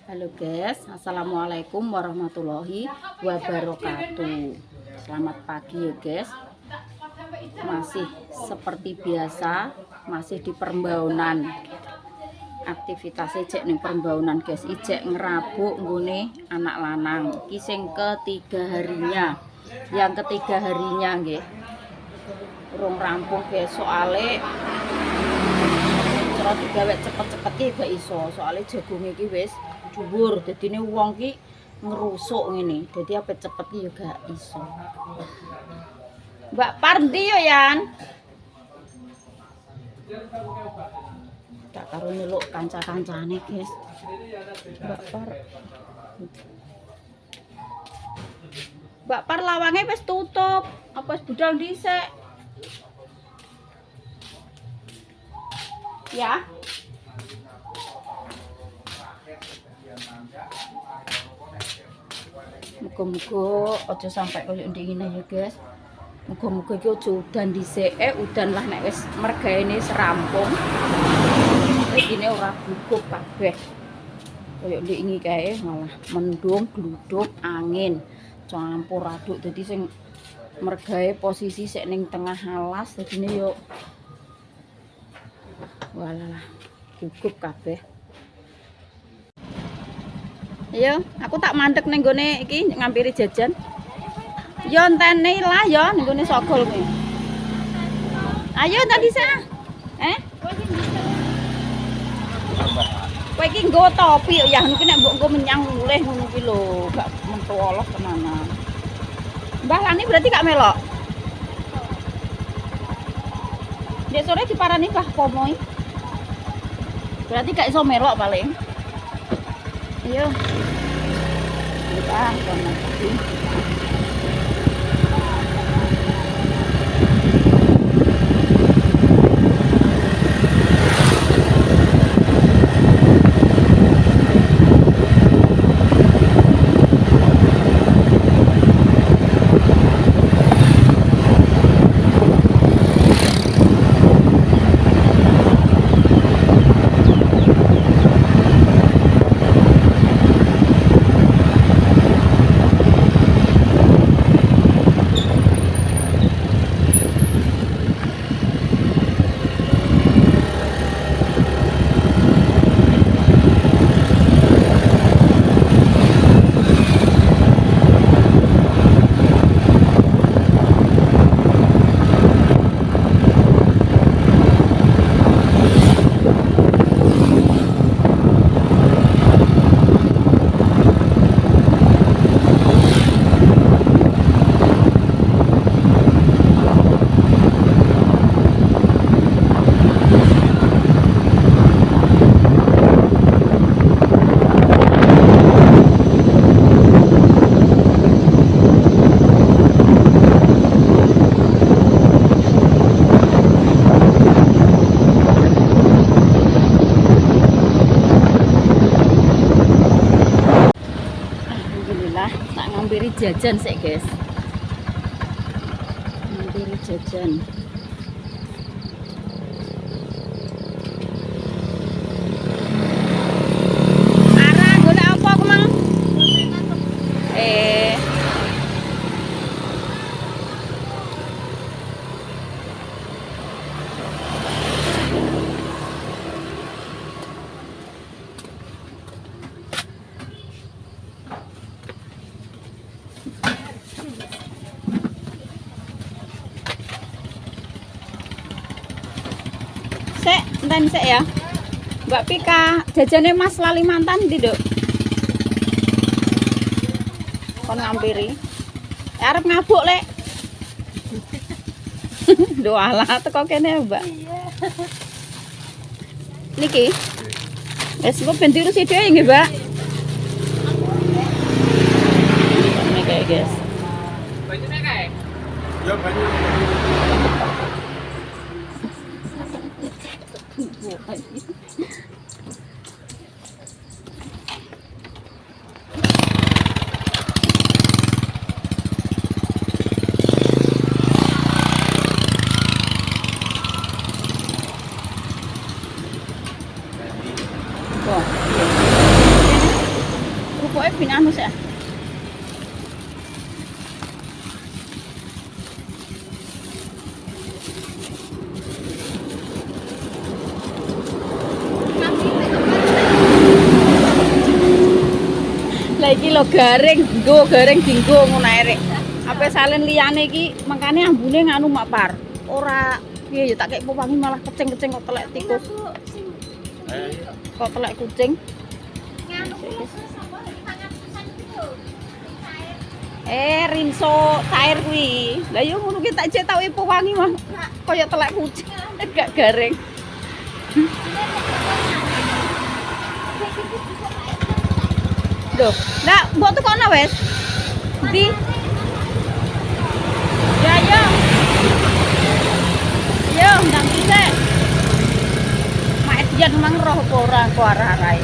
Halo guys, assalamualaikum warahmatullahi wabarakatuh. Selamat pagi ya guys. Masih seperti biasa, masih di Perembaunan. Aktivitasnya cek nih Perembaunan guys. Ijek ngerabuk nggone anak lanang. Iki sing ketiga harinya. Yang ketiga harinya nggih. Urung rampung guys, soale cara digawe cepet-cepet ki gak iso, soalnya jagung iki wis dhuwur, dadine wong ki ngerusuk ngene. Dadi ape cepet ki yo gak iso. Mbak Par ndi yo Yan? Tak karo nyeluk kanca-kancane, guys. Mbak Par. Mbak Par lawange wis tutup. Apa wis budal dhisik? Ya. Muga-muga aja sampai koyo ndingine ya guys. Muga-muga iki aja udan dhisik, udan lah nek wis mergaene serampung. Iki ora gugup kabeh. Koyo ndingi kae malah mendung, gluduk, angin, campur aduk. Dadi sing mergae posisi sik ning tengah alas, dadine yo walah gugup kabeh. Ayo, aku tak mandek ning gone iki ngampiri jajan. Yo entene lah yo ning gone sogol kuwi. Ayo tadi sa. Kowe iki nggo topi ya niku nek mbok nggo menyang mulih ngono kuwi lho, gak mentuoloh tenanan. Mbah Lani berarti gak melok. Dek sore diparani Mbah Pomoi. Berarti gak iso melok paling. Iya. Kita kono iki. Tak ngampiri jajan sih guys, ngampiri jajan. Arah golek apa aku mang? Sek, enten sek ya. Mbak Pika, jajannya Mas Lalimantan tidak? Kon ngampiri. Arep ngabuk lek. Doalah teko kene, Mbak. Niki. Wes kok ben diurus dhewe nggih, Mbak. Ini kayak guys. Bajunya kayak? Ya banyak. Wah. Pokoknya bin anu sih. Lah iki lho garing dinggo ngono ae rek. Apa salen liyane iki makane ambune nganu mak par. Ora piye ya tak kek pewangi malah keceng-keceng kok telek tikus. Kok telek kucing. Rinso cair kuwi. Lah yo ngono ki tak jek tak pewangi mah kaya telek kucing. Gak garing. Duh, nah, mbok tukono wes. Di. Ya, yo. Yo, ndang bisa. Mak Dian mang roh apa ora kok arah-arahe.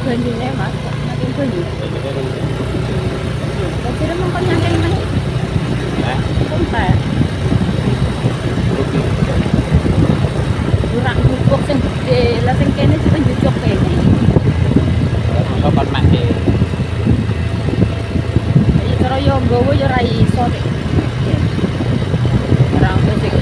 Banyune Mas, makin banyu. Jadi mongkon nyangkeng Mas. Konten. Kurang bubuk sing gede, lah sing kene sing njujug kene. kon mek e. Ya cara yo nggowo yo ora iso nek. Ora ono sing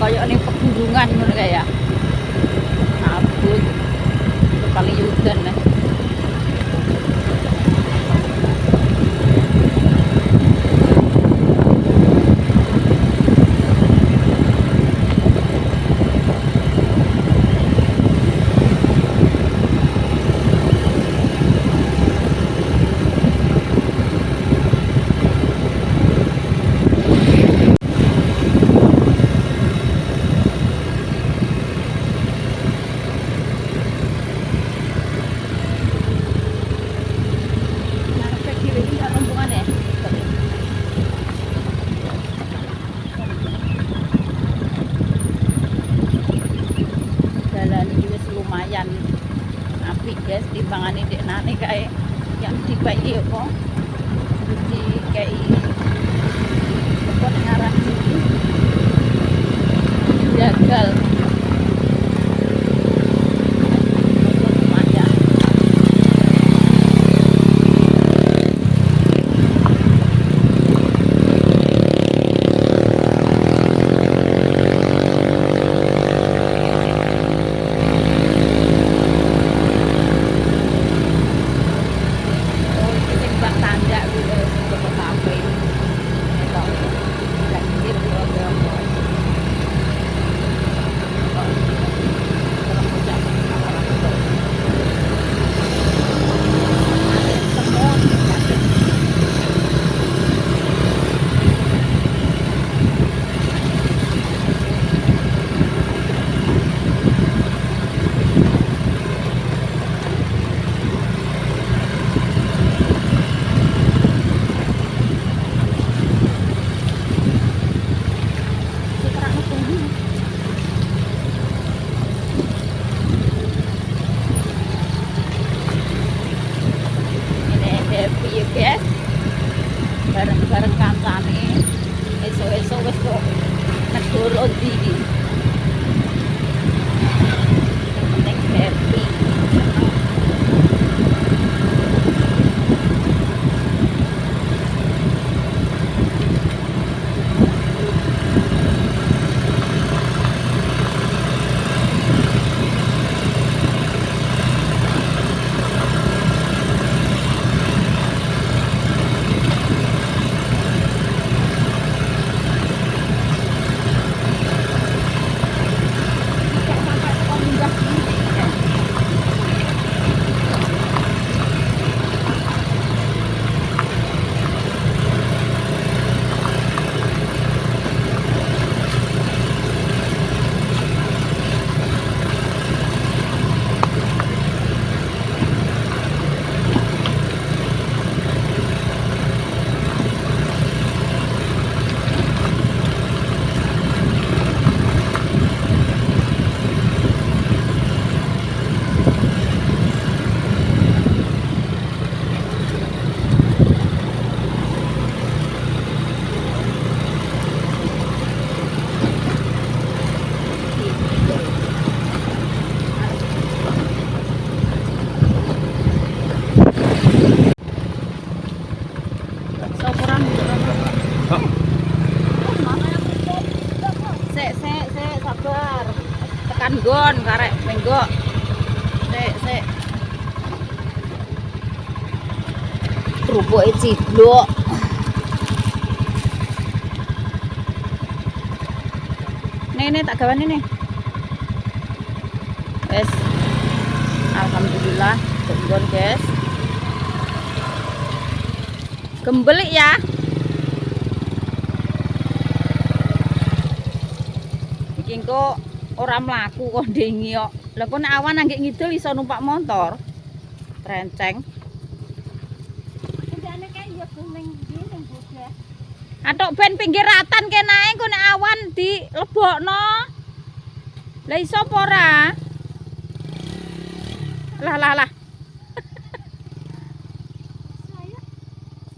kayak ning pegunungan ngono kae ya. Kabut. Paling udan nih. Lumayan apik guys timbangane dek nane kae yang dibaiki apa di kayak apa ngarah iki gagal lumayan. Guys, bareng-bareng kancane esuk-esuk wis kok negara ndi nek happy. monggo. Sik. Kerupuke ciblok. Nih tak gawane nih. Wes. Alhamdulillah, tunggon guys. Gembelik ya. Iki engko ora mlaku kok ndengi kok. Lah kok nek awan anggek ngidul iso numpak motor. Trenceng. Ndane kae ya ning ndi ning Bogor. Atok ben pinggir ratan kenae kok nek awan dilebokno. Lah iso apa ora? Lah.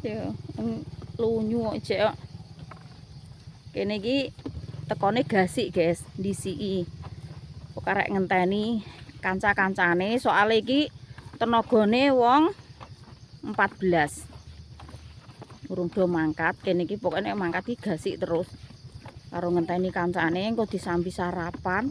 Yo, lunyu kok jek kok. Kene iki tekone gasik, guys, ndisiki. Kok arek ngenteni kanca-kancane soal iki tenagane wong 14. Urung do mangkat, kene iki pokoke nek mangkat iki gasik terus. Karo ngenteni kancane engko disambi sarapan.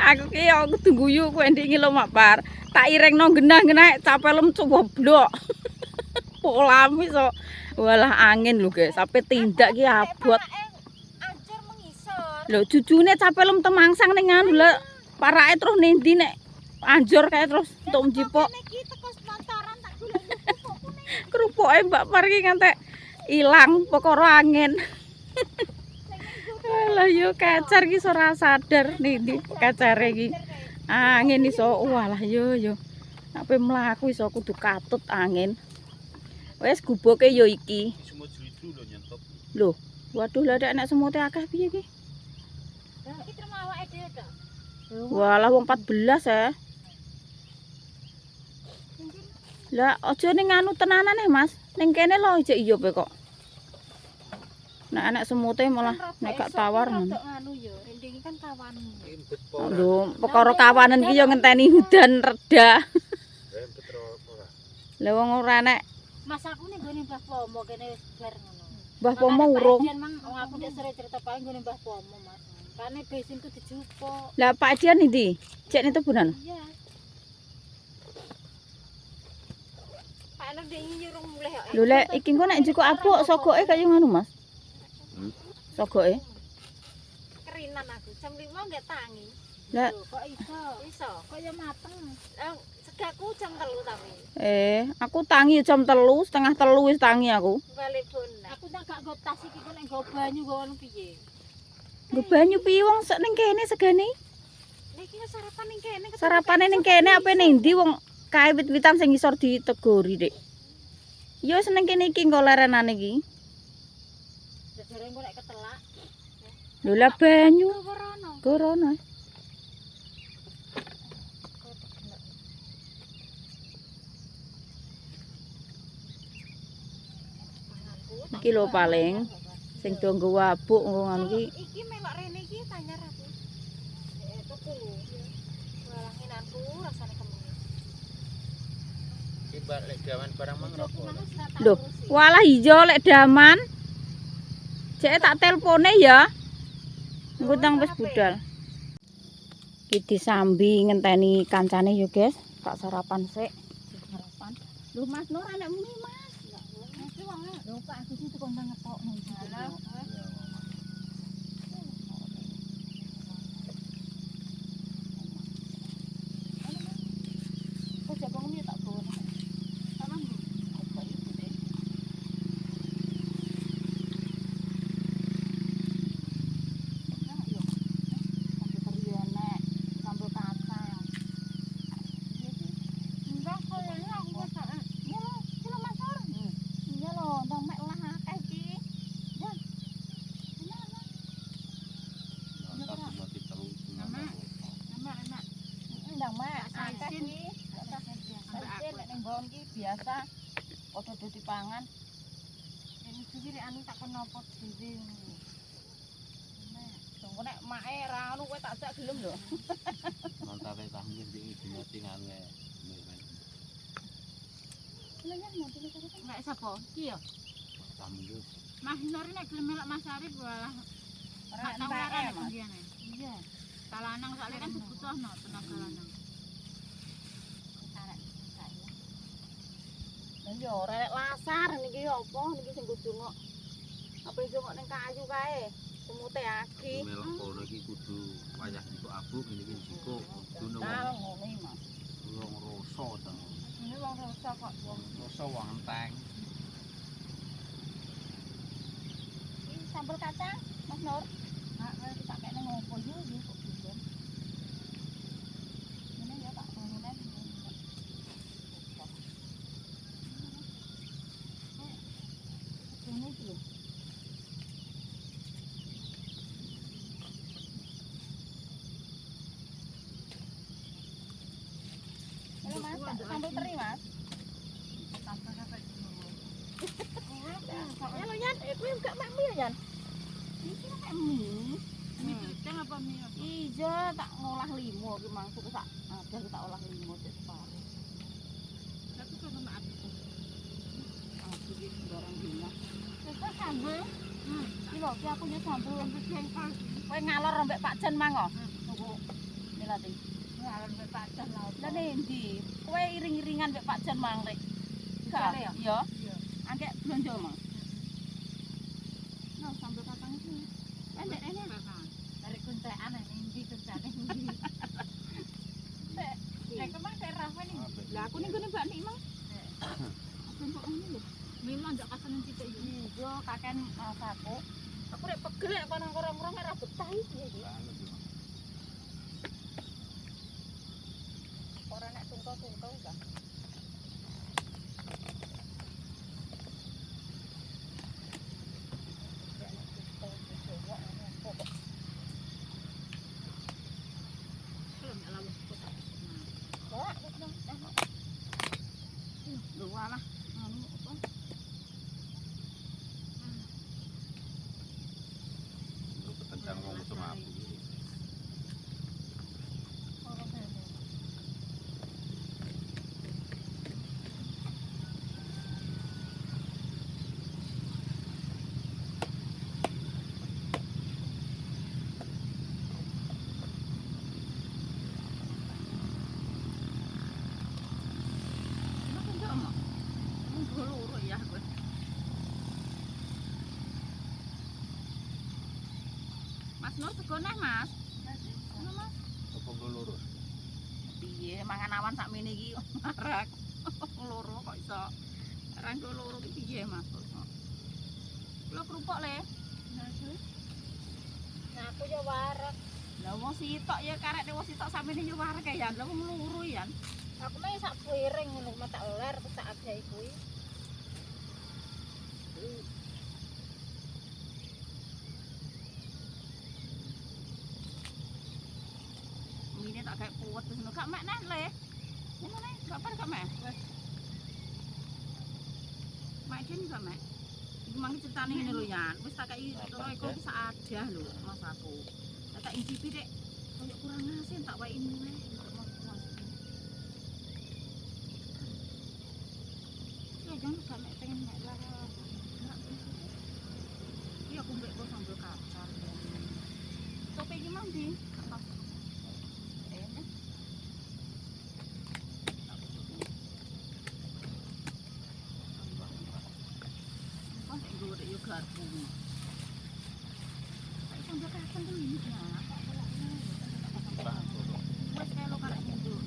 Aku ki aku tungguyu kowe ndingi lho Mapar. Tak irengno genah-genah capelem coblok. Polam iso. Walah angin lho guys, sampai tindak ki abot. Ancur mengisor. Lho jujune capelem temangsang ning anu lho. Parake terus nendi nek anjur kae terus entuk njipok. Iki teko sponsoran tak golek kerupukku ning. Kerupuke Mbak Par ki ngantek ilang perkara angin. Lah yo kacar ki ora sadar ndi kacare iki. Angin iso walah yo. Nek mlaku iso kudu katut angin. Wes guboke yo iki. Semut jujur lho nyentup. Lho, waduh lah nek semute akeh piye iki? Lah iki terima awake dhewe to. Walah wong 14 ya. Lah aja ning anu tenanan Mas. Ning kene lho ijek iya pe kok. Nek anak semute malah nek gak tawar ngono. Anu yo, rendeng kan kawanmu. Imbet po. Lho, perkara kawanan iki yo ngenteni hudan reda. Imbet ora. Lah wong ora nek Mas aku ning gone Mbah Pomo kene bar ngono. Mbah Pomo urung. Mang aku nek sore cerita paling gone Mbah Pomo, Mas. Kane besinku dijupuk. Lah Pak Dian ndi? Cek nang tebunan. Iya. Pak Nur dhewe nyurung mulih kok. Lho lek iki engko nek njukuk abuk sogoke kaya ngono Mas. Sogoke. Kerinan aku jam 5 nggak tangi. Lah Loh, kok iso? Iso. Kok ya mateng. Segaku jam 3 tapi. Aku tangi jam 3, setengah 3 wis tangi aku. Balik pun. Aku tak gak nggo tas iki kok nek nggo banyu nggo ngono piye? Nggo banyu piye wong sak ning kene segane? Niki sarapan ning kene. Sarapane ning kene apa ning ndi wong kae wit-witan sing ngisor ditegori, Dik. Ya wis ning kene iki engko lerenane iki. Jare engko nek ketelak. Lho lah banyu Gorono. gorono. Iki lho paling sing do nggo wabuk ngono iki. Iki melok rene iki tanyar aku. Tuku. Walanginanku rasane kemis. Iki balik gawan barang mangropo. Lho, walah ijo lek daman. Cek tak telpone ya. Engko tang wis budal. Iki disambi ngenteni kancane yo, guys. Tak sarapan sik. Sarapan. Lho Mas Nur anak muni Mas. Iki wong Lho Pak aku sih tukang ngetokno iki. Kok jak ngomong tak bawa. Tanam. enggak kok ya aku wis tak. Iya lho, iki lho Mas Nur. Iya lho, ndang mek lah akeh iki. Ya. Enak. Ndang mak akeh iki. Akeh lek ning nggon iki biasa padha do dipangan. Ini iki anu tak kon nopo dhewe. Engko nek make ra ngono kowe tak jak gelem lho. Mantap tanggih di dinati ngane. Nek sapa? Iki ya. Tamu Mas Nur nek gelem melok Mas Arif walah. Ora Tak nek tawaran Mas. kemudian. Iya. Kalanang soalnya kan dibutuhno tenaga lanang. Lah yo ora nek lasar niki apa niki sing kudu ngok. Apa jongok ning kayu kae. Semute agi. melok kono iki kudu wayah iku abu ngene iki jiko kudu Kal ngono iki Mas. wong rasa ta. Ini wong rusa kok. Wong rasa wong enteng. Ini sambal kacang Mas Nur. Nah, kita kene ngopo yo kok bingung. Ini ya tak bangunan. Ini lho. Halo Mas, sambal teri Mas. Ya lo Yan, kowe gak mak mie Yan. Iki nek mie. Mie kecang apa mie? Iya, tak ngolah limo ki mangsuk sak ada tak olah limo cek separo. Tapi kok mak aku. Aku iki sembarang dina. Wis sambel. Iki lho, ki aku nyek sambel. Jengkol. Kowe ngalor mbek Pak Jan mang kok. Tunggu. Milati. Ngalor mbek pacar laut. Lah ndi? Kowe iring-iringan mbek Pak Jan mang rek. Jare ya? Iya. Iya. Angke blonjo mang. Nah, sambel kacang iki. Pendek ini. Dari kuncean ini ndi kuncane ndi. Nek kemang saya rawan ini. Lah aku ning gone Mbak Nik mang. Aku kok ngene lho. Memang ndak kasen titik iki. Iya, kaken masaku. Aku rek pegel nek kono ngorong-ngorong ora betah iki. Ora nek tungkol-tungkol enggak. Belum ya lalu. Lho walah, anu apa? Kencang wong sama abu. Kenapa enggak, Mak? Munggo loro ya kowe. Mas Nur sego neh, Mas. Ono, Mas. Apa lurus? Piye mangan awan sakmene iki marak. Loro kok iso. Ranggo loro iki piye, Mas? Kok iso? Lho kerupuk le. Nah, aku ya warak. Lah wong sitok ya karek wong sitok sampeyan yo warek ya. Lah wong loro ya. Aku mah sak piring ngono mata ler terus tak agahi kuwi. Mine tak kayak kuat terus gak mek neh le. Ngono neh, gak par gak mek. Mek iki gak mek. Iki mangke ceritane ngene lho Yan. Wis tak kei loro iku wis adah lho Mas aku. Tak incipi Dek. Kayak kurang asin tak wae ini neh. Ya jangan gak mek pengen mek lah. Iya aku mbek kok sambel kacang. Tope iki mang ndi? Kok nek nggo yo garpu. Sak sambel kacang kan ini ya. Wes kelo karek nyentuh.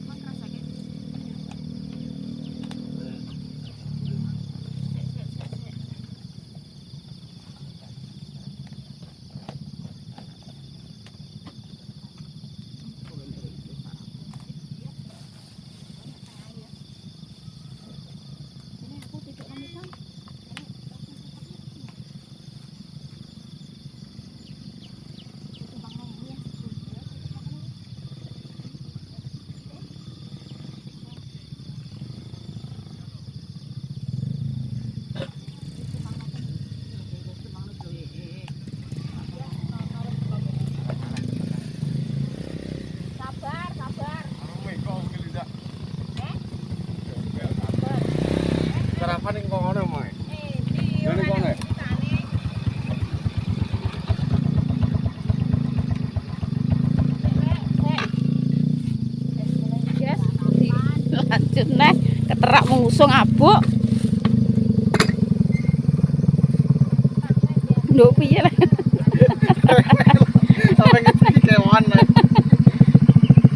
Mas rasake. Sik. paning kono, Mak. Ngene kono. Lanjut neh keterak mengusung abuk. Nduk piye lah. Sampai ngene kewan.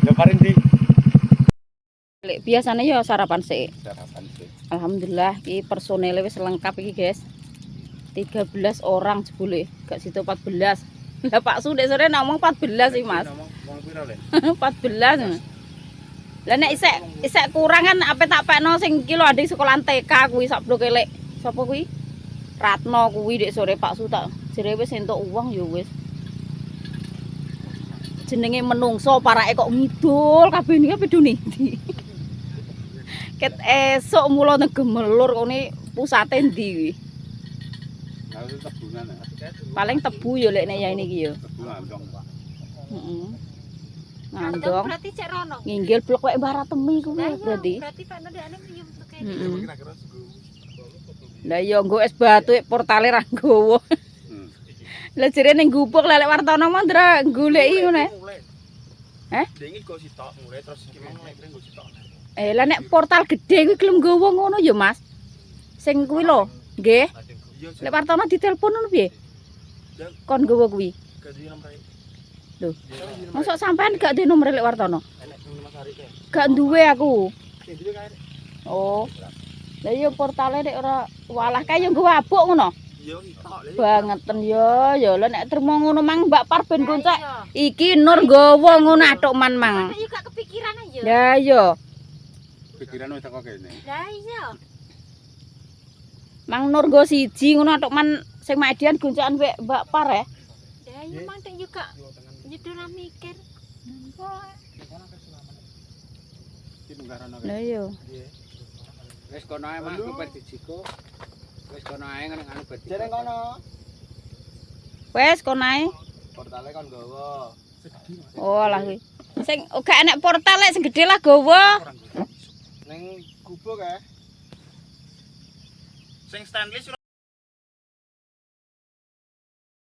Ya paring di Lek biasanya ya sarapan sih. sarapan sih. Alhamdulillah iki personile wis lengkap iki, guys. 13 orang jebule, gak situ 14. Lah Pak Su dek sore ngomong 14 sih, Mas. Wong pira le? 14. Lah nek isek kurang kan ape tak pekno sing iki lho adik sekolah TK kuwi sak blok elek. Sapa kuwi? Ratno kuwi dek sore Pak Su tak jere wis entuk uang ya wis. Jenenge menungso parake kok ngidul kabeh niki pedune ndi. Ket esuk mula nang Gemelur kene pusate ndi kuwi. Lah itu tebungan ya. Paling tebu ya lek nek ya niki ya. Tebu andong. Heeh. Ngandong. Berarti cek rono. Nginggil blok wae baratemi kuwi berarti. Berarti Pak Nur dekne nyum tuh kene. Heeh. Kira-kira sego. Lah ya nggo es batu portale ra nggowo. Lah jere ning gubuk lelek Wartono mandra goleki ngono. Heh? Dengi kok sitok mulai terus iki mau kira nggo sitok. Lah nek portal gede kuwi gelem nggowo ngono ya, Mas. Sing kuwi lho, nggih. Lek Wartono ditelepon ngono piye? Kon nggowo kuwi. Lho. Mosok sampean gak duwe nomor lek Wartono? Gak duwe aku. Oh. Lah iya portale nek ora walah kae yo nggo abuk ngono. Iya sitok le. Bangeten ya lho nek termo ngono mang Mbak Par ben goncek. Iki Nur nggowo ngono atuk man mang. Ayo gak kepikiran aja. Lah iya. Pikiran wis teko kene. Lah iya. Mang Nur nggo siji ngono atuk man sing Madian goncekan wek Mbak Par ya. Lah iya mang tek juga nyedona mikir. Lah iya. Wis kono ae Mas kupet dijiko. Wis kono ae ngene bar. Jere kono. Wes kon ae. Portale kon nggawa. Oh lah kuwi. Sing gak enek portal lek sing gedhe lah gawa. Ning gubuk ya. Sing stainless